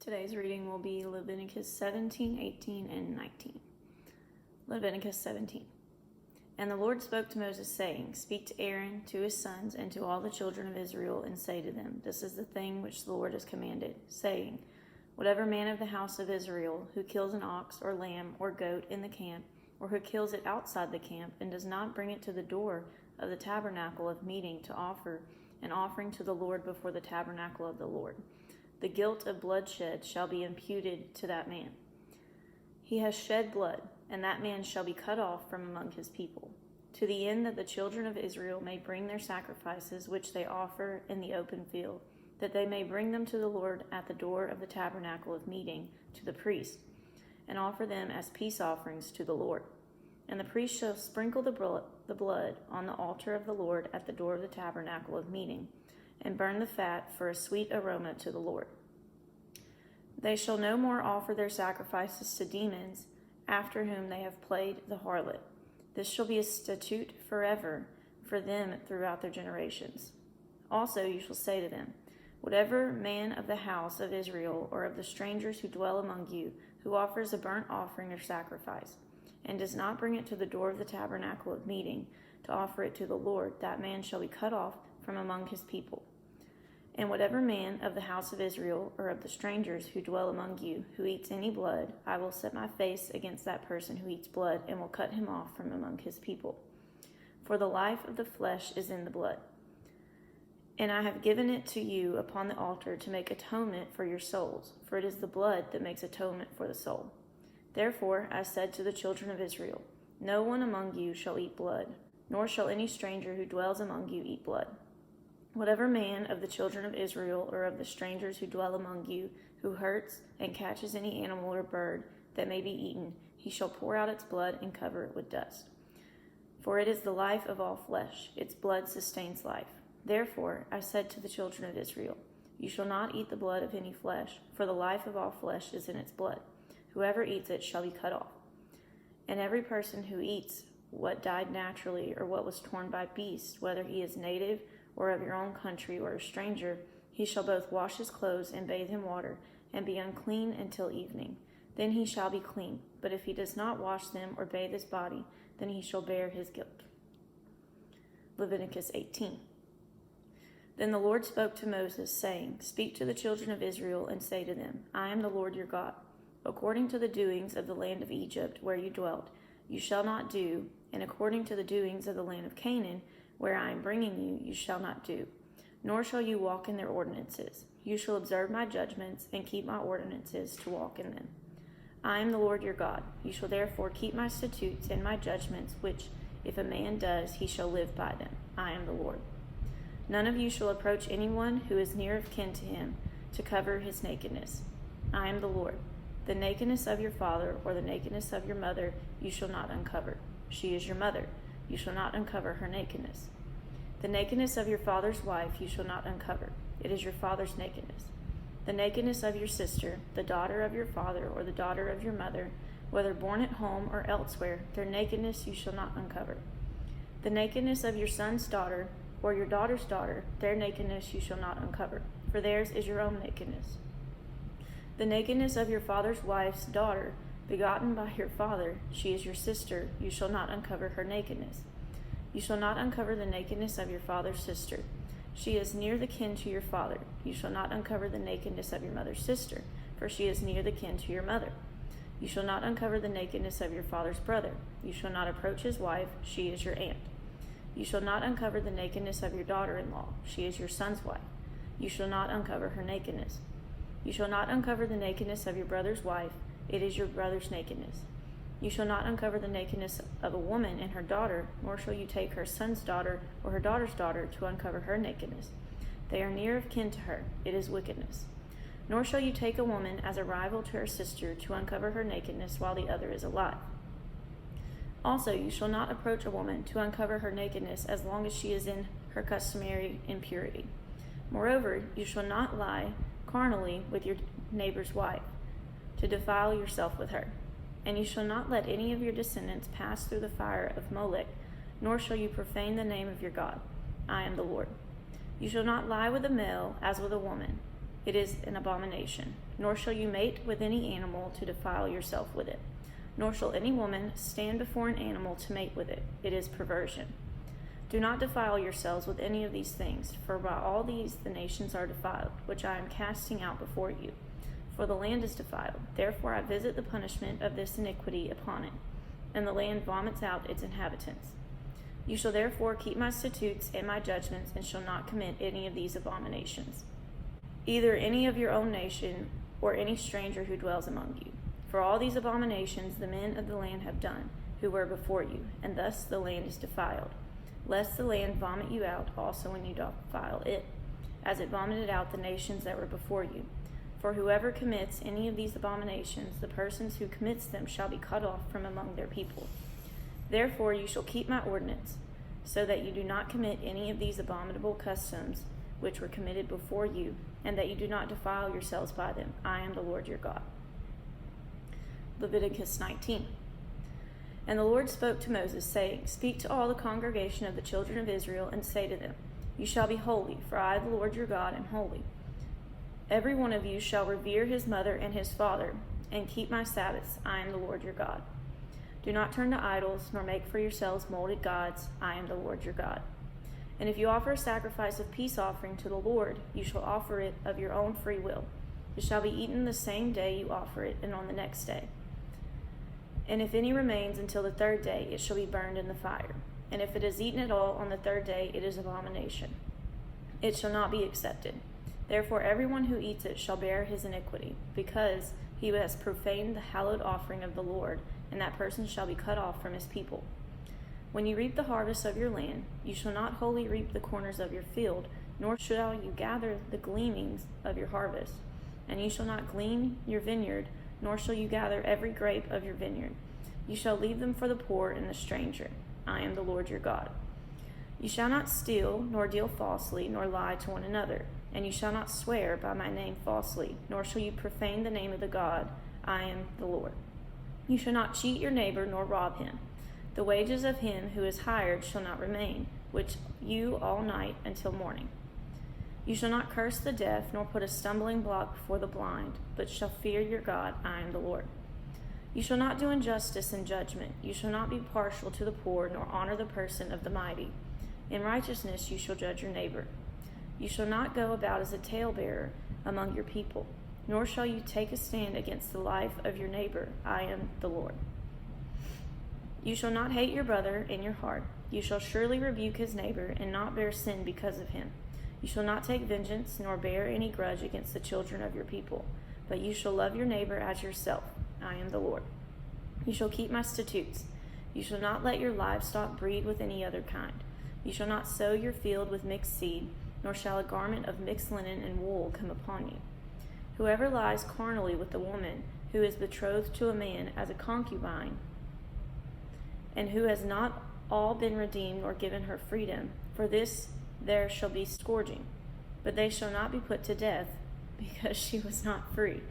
Today's reading will be Leviticus 17, 18, and 19. Leviticus 17. And the Lord spoke to Moses, saying, Speak to Aaron, to his sons, and to all the children of Israel, and say to them, This is the thing which the Lord has commanded, saying, Whatever man of the house of Israel who kills an ox or lamb or goat in the camp, or who kills it outside the camp, and does not bring it to the door of the tabernacle of meeting to offer an offering to the Lord before the tabernacle of the Lord, the guilt of bloodshed shall be imputed to that man. He has shed blood, and that man shall be cut off from among his people, to the end that the children of Israel may bring their sacrifices which they offer in the open field, that they may bring them to the Lord at the door of the tabernacle of meeting to the priest, and offer them as peace offerings to the Lord. And the priest shall sprinkle the blood on the altar of the Lord at the door of the tabernacle of meeting, and burn the fat for a sweet aroma to the Lord. They shall no more offer their sacrifices to demons, after whom they have played the harlot. This shall be a statute forever for them throughout their generations. Also you shall say to them, Whatever man of the house of Israel or of the strangers who dwell among you, who offers a burnt offering or sacrifice, and does not bring it to the door of the tabernacle of meeting to offer it to the Lord, that man shall be cut off from among his people. And whatever man of the house of Israel or of the strangers who dwell among you who eats any blood, I will set my face against that person who eats blood, and will cut him off from among his people. For the life of the flesh is in the blood. And I have given it to you upon the altar to make atonement for your souls, for it is the blood that makes atonement for the soul. Therefore I said to the children of Israel, No one among you shall eat blood, nor shall any stranger who dwells among you eat blood. Whatever man of the children of Israel or of the strangers who dwell among you who hurts and catches any animal or bird that may be eaten, he shall pour out its blood and cover it with dust. For it is the life of all flesh, its blood sustains life. Therefore I said to the children of Israel, You shall not eat the blood of any flesh, for the life of all flesh is in its blood. Whoever eats it shall be cut off. And every person who eats what died naturally or what was torn by beasts, whether he is native or of your own country or a stranger, he shall both wash his clothes and bathe in water, and be unclean until evening. Then he shall be clean. But if he does not wash them or bathe his body, then he shall bear his guilt. Leviticus 18. Then the Lord spoke to Moses, saying, Speak to the children of Israel, and say to them, I am the Lord your God. According to the doings of the land of Egypt, where you dwelt, you shall not do, and according to the doings of the land of Canaan, where I am bringing you, you shall not do, nor shall you walk in their ordinances. You shall observe my judgments, and keep my ordinances to walk in them. I am the Lord your God. You shall therefore keep my statutes and my judgments, which, if a man does, he shall live by them. I am the Lord. None of you shall approach anyone who is near of kin to him, to cover his nakedness. I am the Lord. The nakedness of your father or the nakedness of your mother you shall not uncover. She is your mother. You shall not uncover her nakedness. The nakedness of your father's wife you shall not uncover. It is your father's nakedness. The nakedness of your sister, the daughter of your father or the daughter of your mother, whether born at home or elsewhere, their nakedness you shall not uncover. The nakedness of your son's daughter or your daughter's daughter, their nakedness you shall not uncover, for theirs is your own nakedness. The nakedness of your father's wife's daughter, begotten by your father, she is your sister, you shall not uncover her nakedness. You shall not uncover the nakedness of your father's sister. She is near the kin to your father. You shall not uncover the nakedness of your mother's sister, for she is near the kin to your mother. You shall not uncover the nakedness of your father's brother. You shall not approach his wife, she is your aunt. You shall not uncover the nakedness of your daughter-in-law, she is your son's wife. You shall not uncover her nakedness. You shall not uncover the nakedness of your brother's wife, it is your brother's nakedness. You shall not uncover the nakedness of a woman and her daughter, nor shall you take her son's daughter or her daughter's daughter to uncover her nakedness. They are near of kin to her, it is wickedness. Nor shall you take a woman as a rival to her sister to uncover her nakedness while the other is alive. Also, you shall not approach a woman to uncover her nakedness as long as she is in her customary impurity. Moreover, you shall not lie carnally with your neighbor's wife, to defile yourself with her. And you shall not let any of your descendants pass through the fire of Molech, nor shall you profane the name of your God. I am the Lord. You shall not lie with a male as with a woman. It is an abomination. nor shall you mate with any animal to defile yourself with it. Nor shall any woman stand before an animal to mate with it. It is perversion. Do not defile yourselves with any of these things, for by all these the nations are defiled, which I am casting out before you. For the land is defiled. Therefore I visit the punishment of this iniquity upon it, and the land vomits out its inhabitants. You shall therefore keep my statutes and my judgments, and shall not commit any of these abominations, either any of your own nation, or any stranger who dwells among you. For all these abominations the men of the land have done, who were before you, and thus the land is defiled. Lest the land vomit you out also when you defile it, as it vomited out the nations that were before you. For whoever commits any of these abominations, the persons who commits them shall be cut off from among their people. Therefore you shall keep my ordinance, so that you do not commit any of these abominable customs which were committed before you, and that you do not defile yourselves by them. I am the Lord your God. Leviticus 19. And the Lord spoke to Moses, saying, Speak to all the congregation of the children of Israel, and say to them, You shall be holy, for I, the Lord your God, am holy. Every one of you shall revere his mother and his father, and keep my Sabbaths. I am the Lord your God. Do not turn to idols, nor make for yourselves molded gods. I am the Lord your God. And if you offer a sacrifice of peace offering to the Lord, you shall offer it of your own free will. It shall be eaten the same day you offer it, and on the next day. And if any remains until the third day, it shall be burned in the fire. And if it is eaten at all on the third day, it is abomination. It shall not be accepted. Therefore everyone who eats it shall bear his iniquity, because he has profaned the hallowed offering of the Lord, and that person shall be cut off from his people. When you reap the harvest of your land, you shall not wholly reap the corners of your field, nor shall you gather the gleanings of your harvest. And you shall not glean your vineyard, nor shall you gather every grape of your vineyard. You shall leave them for the poor and the stranger. I am the Lord your God. You shall not steal, nor deal falsely, nor lie to one another. And you shall not swear by my name falsely, nor shall you profane the name of the God. I am the Lord. You shall not cheat your neighbor, nor rob him. The wages of him who is hired shall not remain, which you all night until morning. You shall not curse the deaf, nor put a stumbling block before the blind, but shall fear your God. I am the Lord. You shall not do injustice in judgment. You shall not be partial to the poor, nor honor the person of the mighty. In righteousness you shall judge your neighbor. You shall not go about as a talebearer among your people, nor shall you take a stand against the life of your neighbor. I am the Lord. You shall not hate your brother in your heart. You shall surely rebuke his neighbor, and not bear sin because of him. You shall not take vengeance, nor bear any grudge against the children of your people, but you shall love your neighbor as yourself. I am the Lord. You shall keep my statutes. You shall not let your livestock breed with any other kind. You shall not sow your field with mixed seed, nor shall a garment of mixed linen and wool come upon you. Whoever lies carnally with a woman who is betrothed to a man as a concubine, and who has not all been redeemed nor given her freedom, for this there shall be scourging. But they shall not be put to death, because she was not free.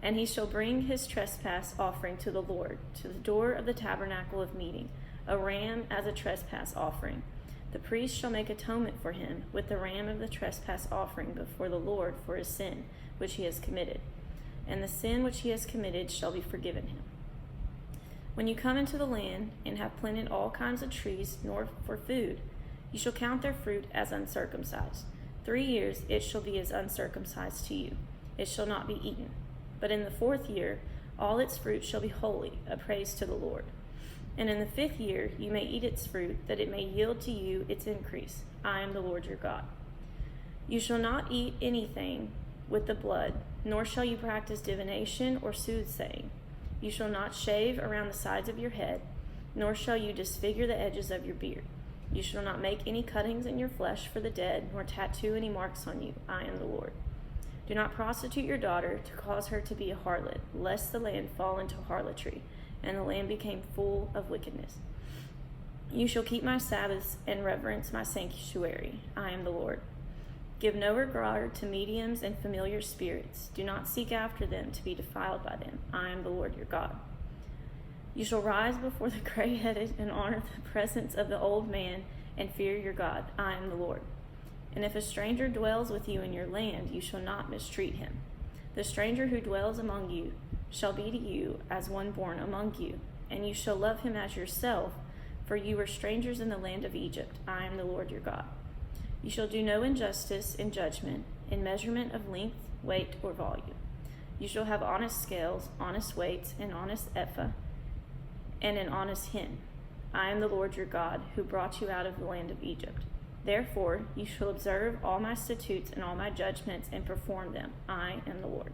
And he shall bring his trespass offering to the Lord, to the door of the tabernacle of meeting, a ram as a trespass offering. The priest shall make atonement for him with the ram of the trespass offering before the Lord for his sin which he has committed, and the sin which he has committed shall be forgiven him. When you come into the land and have planted all kinds of trees, nor for food, you shall count their fruit as uncircumcised. 3 years it shall be as uncircumcised to you. It shall not be eaten. But in the 4th year all its fruit shall be holy, a praise to the Lord. And in the 5th year you may eat its fruit, that it may yield to you its increase. I am the Lord your God. You shall not eat anything with the blood, nor shall you practice divination or soothsaying. You shall not shave around the sides of your head, nor shall you disfigure the edges of your beard. You shall not make any cuttings in your flesh for the dead, nor tattoo any marks on you. I am the Lord. Do not prostitute your daughter to cause her to be a harlot, lest the land fall into harlotry, and the land became full of wickedness. You shall keep my Sabbaths and reverence my sanctuary. I am the Lord. Give no regard to mediums and familiar spirits. Do not seek after them to be defiled by them. I am the Lord your God. You shall rise before the gray-headed and honor the presence of the old man and fear your God. I am the Lord. And if a stranger dwells with you in your land, you shall not mistreat him. The stranger who dwells among you shall be to you as one born among you, and you shall love him as yourself, for you were strangers in the land of Egypt. I am the Lord your God. You shall do no injustice in judgment, in measurement of length, weight, or volume. You shall have honest scales, honest weights, an honest ephah, and an honest hin. I am the Lord your God, who brought you out of the land of Egypt. Therefore you shall observe all my statutes and all my judgments and perform them. I am the Lord.